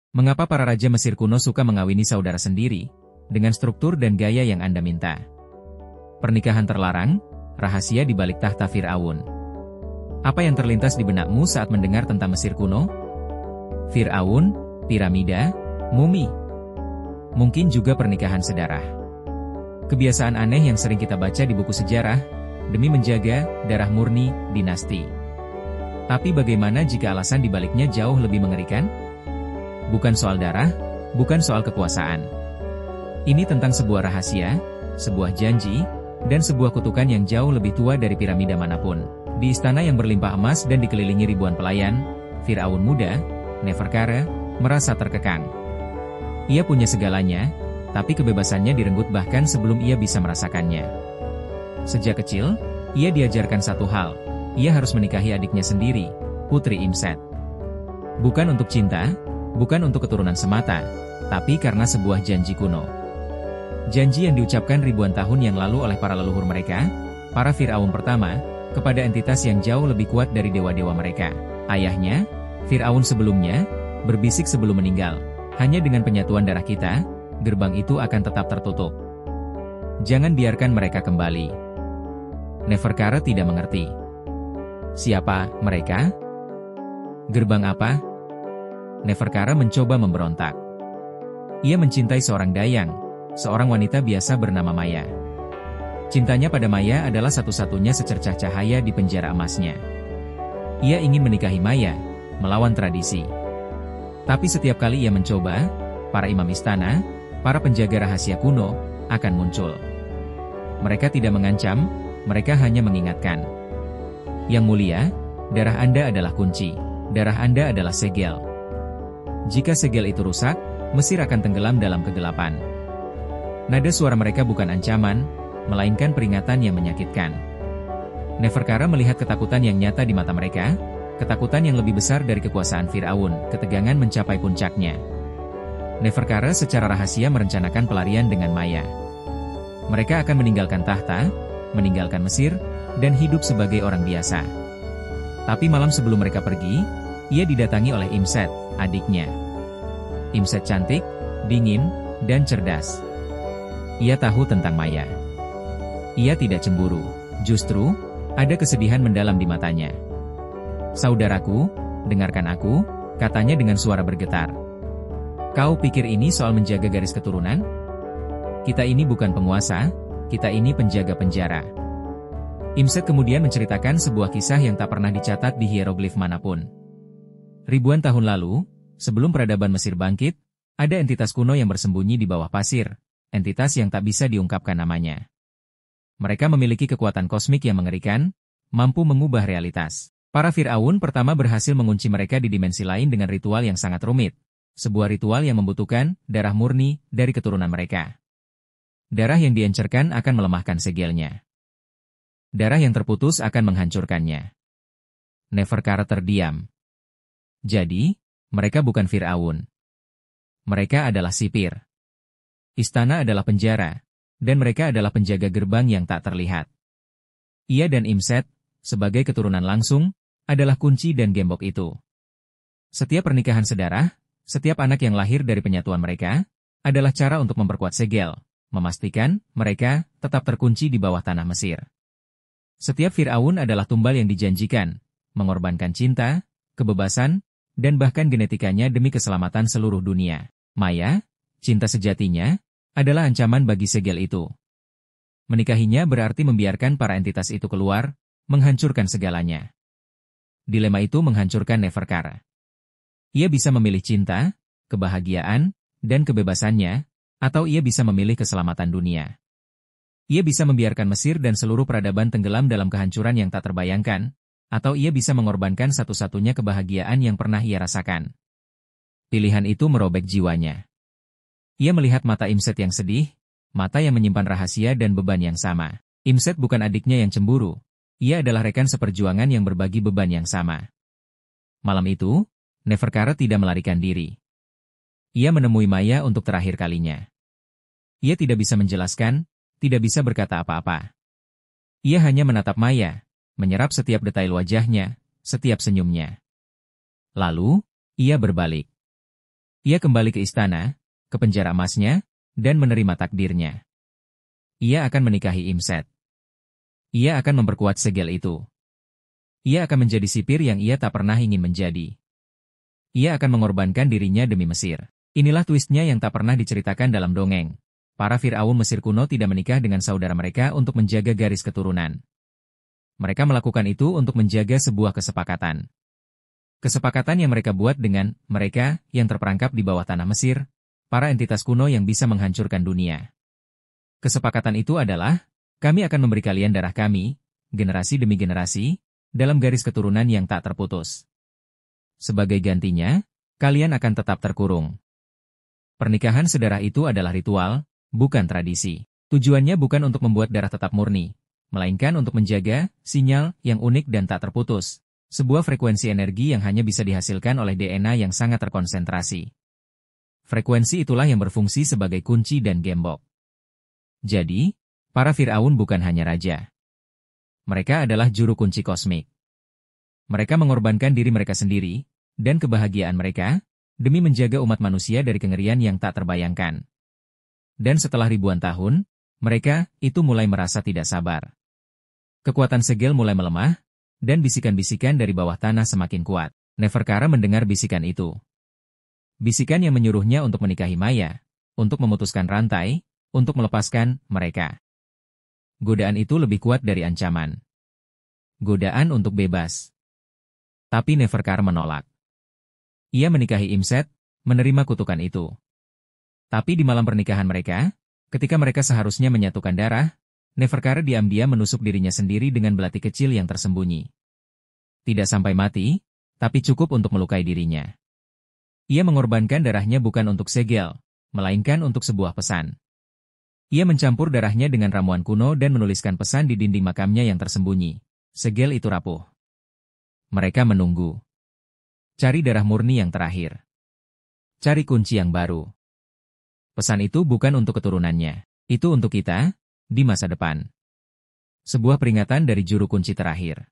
Mengapa para raja Mesir kuno suka mengawini saudara sendiri, dengan struktur dan gaya yang Anda minta? Pernikahan terlarang, rahasia di balik tahta Fir'aun. Apa yang terlintas di benakmu saat mendengar tentang Mesir kuno? Fir'aun, piramida, mumi. Mungkin juga pernikahan sedarah. Kebiasaan aneh yang sering kita baca di buku sejarah, demi menjaga darah murni dinasti. Tapi bagaimana jika alasan dibaliknya jauh lebih mengerikan? Bukan soal darah, bukan soal kekuasaan. Ini tentang sebuah rahasia, sebuah janji, dan sebuah kutukan yang jauh lebih tua dari piramida manapun. Di istana yang berlimpah emas dan dikelilingi ribuan pelayan, Fir'aun muda, Neferkara, merasa terkekang. Ia punya segalanya, tapi kebebasannya direnggut bahkan sebelum ia bisa merasakannya. Sejak kecil, ia diajarkan satu hal, ia harus menikahi adiknya sendiri, Putri Imset. Bukan untuk cinta, bukan untuk keturunan semata, tapi karena sebuah janji kuno. Janji yang diucapkan ribuan tahun yang lalu oleh para leluhur mereka, para Fir'aun pertama, kepada entitas yang jauh lebih kuat dari dewa-dewa mereka. Ayahnya, Fir'aun sebelumnya, berbisik sebelum meninggal, hanya dengan penyatuan darah kita, gerbang itu akan tetap tertutup. Jangan biarkan mereka kembali. Neferkara tidak mengerti. Siapa mereka? Gerbang apa? Neferkara mencoba memberontak. Ia mencintai seorang dayang, seorang wanita biasa bernama Maya. Cintanya pada Maya adalah satu-satunya secercah cahaya di penjara emasnya. Ia ingin menikahi Maya, melawan tradisi. Tapi setiap kali ia mencoba, para imam istana, para penjaga rahasia kuno, akan muncul. Mereka tidak mengancam, mereka hanya mengingatkan. Yang mulia, darah Anda adalah kunci, darah Anda adalah segel. Jika segel itu rusak, Mesir akan tenggelam dalam kegelapan. Nada suara mereka bukan ancaman, melainkan peringatan yang menyakitkan. Neferkara melihat ketakutan yang nyata di mata mereka, ketakutan yang lebih besar dari kekuasaan Fir'aun, ketegangan mencapai puncaknya. Neferkara secara rahasia merencanakan pelarian dengan Maya. Mereka akan meninggalkan tahta, meninggalkan Mesir, dan hidup sebagai orang biasa. Tapi malam sebelum mereka pergi, ia didatangi oleh Imset, adiknya. Imset cantik, dingin, dan cerdas. Ia tahu tentang Maya. Ia tidak cemburu, justru, ada kesedihan mendalam di matanya. "Saudaraku, dengarkan aku," katanya dengan suara bergetar. "Kau pikir ini soal menjaga garis keturunan? Kita ini bukan penguasa, kita ini penjaga penjara." Imset kemudian menceritakan sebuah kisah yang tak pernah dicatat di hieroglif manapun. Ribuan tahun lalu, sebelum peradaban Mesir bangkit, ada entitas kuno yang bersembunyi di bawah pasir, entitas yang tak bisa diungkapkan namanya. Mereka memiliki kekuatan kosmik yang mengerikan, mampu mengubah realitas. Para Fir'aun pertama berhasil mengunci mereka di dimensi lain dengan ritual yang sangat rumit, sebuah ritual yang membutuhkan darah murni dari keturunan mereka. Darah yang diencerkan akan melemahkan segelnya. Darah yang terputus akan menghancurkannya. Neferkara terdiam. Jadi, mereka bukan Fir'aun. Mereka adalah sipir. Istana adalah penjara, dan mereka adalah penjaga gerbang yang tak terlihat. Ia dan Imset, sebagai keturunan langsung, adalah kunci dan gembok itu. Setiap pernikahan sedarah, setiap anak yang lahir dari penyatuan mereka, adalah cara untuk memperkuat segel, memastikan mereka tetap terkunci di bawah tanah Mesir. Setiap Fir'aun adalah tumbal yang dijanjikan, mengorbankan cinta, kebebasan, dan bahkan genetikanya demi keselamatan seluruh dunia. Maya, cinta sejatinya, adalah ancaman bagi segel itu. Menikahinya berarti membiarkan para entitas itu keluar, menghancurkan segalanya. Dilema itu menghancurkan Neferkara. Ia bisa memilih cinta, kebahagiaan, dan kebebasannya, atau ia bisa memilih keselamatan dunia. Ia bisa membiarkan Mesir dan seluruh peradaban tenggelam dalam kehancuran yang tak terbayangkan, atau ia bisa mengorbankan satu-satunya kebahagiaan yang pernah ia rasakan. Pilihan itu merobek jiwanya. Ia melihat mata Imset yang sedih, mata yang menyimpan rahasia dan beban yang sama. Imset bukan adiknya yang cemburu, ia adalah rekan seperjuangan yang berbagi beban yang sama. Malam itu, Neferkara tidak melarikan diri. Ia menemui Maya untuk terakhir kalinya. Ia tidak bisa menjelaskan, tidak bisa berkata apa-apa. Ia hanya menatap Maya, menyerap setiap detail wajahnya, setiap senyumnya. Lalu, ia berbalik. Ia kembali ke istana, ke penjara emasnya, dan menerima takdirnya. Ia akan menikahi Imset. Ia akan memperkuat segel itu. Ia akan menjadi sipir yang ia tak pernah ingin menjadi. Ia akan mengorbankan dirinya demi Mesir. Inilah twistnya yang tak pernah diceritakan dalam dongeng. Para Firaun Mesir kuno tidak menikah dengan saudara mereka untuk menjaga garis keturunan. Mereka melakukan itu untuk menjaga sebuah kesepakatan. Kesepakatan yang mereka buat dengan mereka yang terperangkap di bawah tanah Mesir, para entitas kuno yang bisa menghancurkan dunia. Kesepakatan itu adalah, kami akan memberi kalian darah kami, generasi demi generasi, dalam garis keturunan yang tak terputus. Sebagai gantinya, kalian akan tetap terkurung. Pernikahan sedarah itu adalah ritual, bukan tradisi. Tujuannya bukan untuk membuat darah tetap murni, melainkan untuk menjaga sinyal yang unik dan tak terputus. Sebuah frekuensi energi yang hanya bisa dihasilkan oleh DNA yang sangat terkonsentrasi. Frekuensi itulah yang berfungsi sebagai kunci dan gembok. Jadi, para Firaun bukan hanya raja. Mereka adalah juru kunci kosmik. Mereka mengorbankan diri mereka sendiri, dan kebahagiaan mereka, demi menjaga umat manusia dari kengerian yang tak terbayangkan. Dan setelah ribuan tahun, mereka itu mulai merasa tidak sabar. Kekuatan segel mulai melemah, dan bisikan-bisikan dari bawah tanah semakin kuat. Neferkara mendengar bisikan itu. Bisikan yang menyuruhnya untuk menikahi Maya, untuk memutuskan rantai, untuk melepaskan mereka. Godaan itu lebih kuat dari ancaman. Godaan untuk bebas. Tapi Neferkara menolak. Ia menikahi Imset, menerima kutukan itu. Tapi di malam pernikahan mereka, ketika mereka seharusnya menyatukan darah, Neferkara diam-diam menusuk dirinya sendiri dengan belati kecil yang tersembunyi. Tidak sampai mati, tapi cukup untuk melukai dirinya. Ia mengorbankan darahnya bukan untuk segel, melainkan untuk sebuah pesan. Ia mencampur darahnya dengan ramuan kuno dan menuliskan pesan di dinding makamnya yang tersembunyi. Segel itu rapuh. Mereka menunggu. Cari darah murni yang terakhir. Cari kunci yang baru. Pesan itu bukan untuk keturunannya. Itu untuk kita, di masa depan. Sebuah peringatan dari juru kunci terakhir.